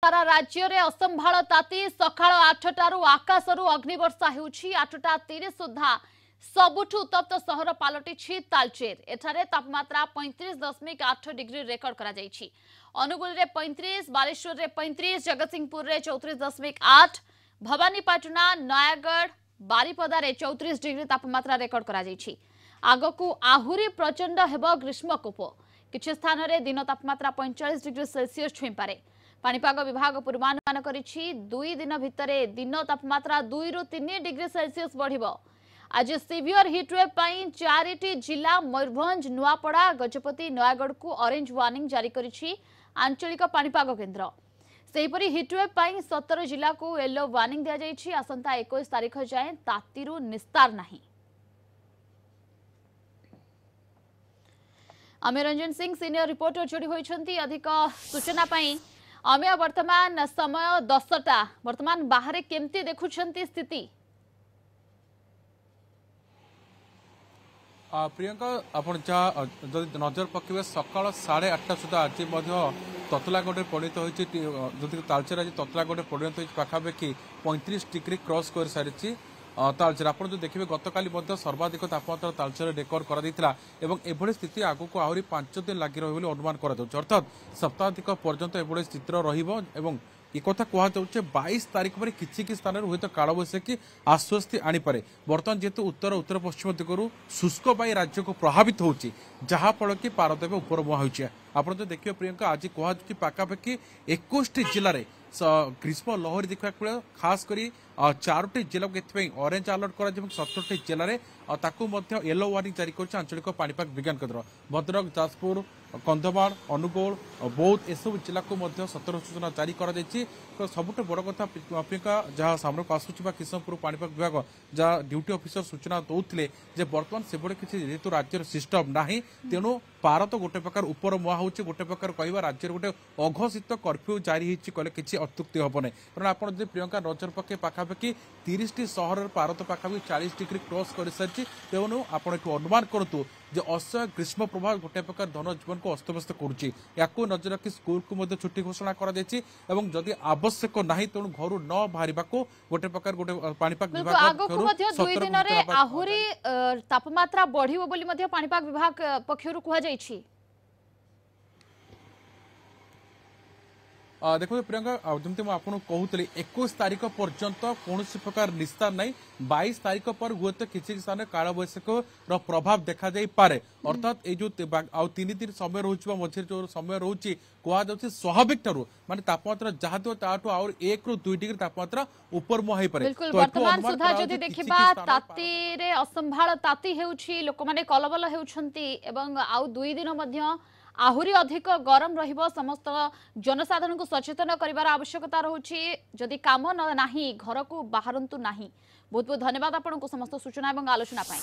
सारा राज्य रे असंभाल ताती सकाळ 8टारू आकाशरू अग्निवर्षा हेउछि 8:30 सुधा सबुठु उत्तप्त सहर पालटिछि तालचेर। एठारे तापमात्रा 35.8 डिग्री रेकर्ड करा जाइछि। अनुगुल रे 35, बालेश्वर रे 35, जगतसिंहपुर रे 34.8, भवानीपाटना, नयागढ़, बारिपदा रे 34 डिग्री तापमात्रा रेकर्ड करा जाइछि। आगकू आहुरी प्रचंड हेबो ग्रीष्मकोप। किछि स्थान रे दिन तापमात्रा 45 डिग्री सेल्सियस छुई पारे। पाणीपाग विभाग पूर्वानुमान करिछि 2 दिन भितरे दिन तापमात्रा 2 रु 3 डिग्री सेल्सियस बढ़िबो। आज सिवियर हिटवेव पई 4टी जिला मयूरभंज, नुआपड़ा, गजपति, नयागढ़ को ऑरेंज वार्निंग जारी करिछि आंचलिक पाणीपाग केन्द्र। सेहिपरि हिटवेव पई 17 जिला को येलो वार्निंग दिया जाइछि। आसंता 21 तारिख जाए तातीरु निस्तार नाही। अमेय रंजन सिंह सीनियर रिपोर्टर जोड़ी होइछंती अधिक सूचना पई। अमेय वर्तमान समय 10टा, वर्तमान बाहर केमती देखुछंती स्थिति? प्रियंका आप नजर पकेबे सकाल 8:30 सुधा आज ततलागढ़ परिणत होती तालचेर आज ततलागढ़ परिणत पाखापाखि 35 डिग्री क्रॉस कर सारी तालचेर। आप जो देखिए गतकाली सर्वाधिक तापमात्रा तालचेर रेकर्ड कर स्थिति आगक आहरी 5 दिन लगी रही अनुमान कर अर्थात सप्ताधिक पर्यंत एभली स्थिति रही। एक कहुचे 22 तारिख पर किसी स्थान हूँ तो कालबैशाखी आश्वस्ति आनीपे। बर्तमान जेहेतु उत्तर उत्तर पश्चिम दिगरू शुष्क वायु राज्य को प्रभावित होची जहाँफल कि पारद उपर मुहां हो। आप जो देखिए प्रियंका आज कहुच्छी पाखापाखि 21 जिले में ग्रीष्म लहरी देखा मिले। खास करी 4टी जिला को ऑरेंज अलर्ट कर 17टी जिले में येलो वार्निंग जारी कर आंचलिक पाणीपाग विज्ञान केन्द्र। भद्रक, जाजपुर, कंधमाल, अनुगोल, बौद्ध एसबू जिला को सतर्क सूचना जारी कर। सबुठ बड़ कथा प्रियंका जहाँ सामने को आसूँ किशनपुर पाणीपाग विभाग जहाँ ड्यूटी ऑफिसर सूचना दौले बर्तमान से किसी जेहेतु राज्य सिस्टम ना तेणु पारद गोटे प्रकार उपर मुहां हो गोटे प्रकार कह राज्य गोटे अघोषित कर्फ्यू जारी कहले किसी अत्युक्ति हम ना। कारण आप प्रियंका नजर पके पाखापाखि 30टी सहर पारद पाखापाखि 40 डिग्री क्रॉस कर सारी। तेणु आप अनुमान करूँ जे असह्य ग्रीष्म प्रभाव गोटे प्रकार जनजीवन को अस्तव्यस्त करुच्ची। नजर रखी स्कूल को छुट्टी घोषणा कर आवश्यक ना तेणु घर न बाहर गोटे प्रकार गोटे पाणीपाग विभाग आहुरी तापमात्रा बढ़िबो बोली मध्य पाणीपाग विभाग पक्षरु कुहा जाइछि। देखो प्रियंका जमी मुझे कहूली 21 तारिख पर्यंत कौन प्रकार निस्तार नहीं। 22 तारिख पर हुए तो किसी स्थान कालबैशाख प्रभाव देखा पारे। अर्थात ये जो 3 दिन समय रोचे मझे जो समय रोचे कहुच्छे स्वाभाविक ठार माने तापमात्रा जहाँ थो ताठू आउर 1 ରୁ 2 डिग्री तापमात्रा ऊपर मुहां हो पारे। वर्तमान सुधा जदि देखिबा ताती रे असंभाल ताती हेउछि लोक माने कलबल हेउछंती एवं आउ 2 दिन मध्य आहुरी अधिक गरम रहिबो। समस्त जनसाधारण को सचेतन करिवार आवश्यकता रहुछि। जदि काम नाही घर को बाहरंतु नाही। बहुत बहुत धन्यवाद आपन को समस्त सूचना एवं आलोचना पाई।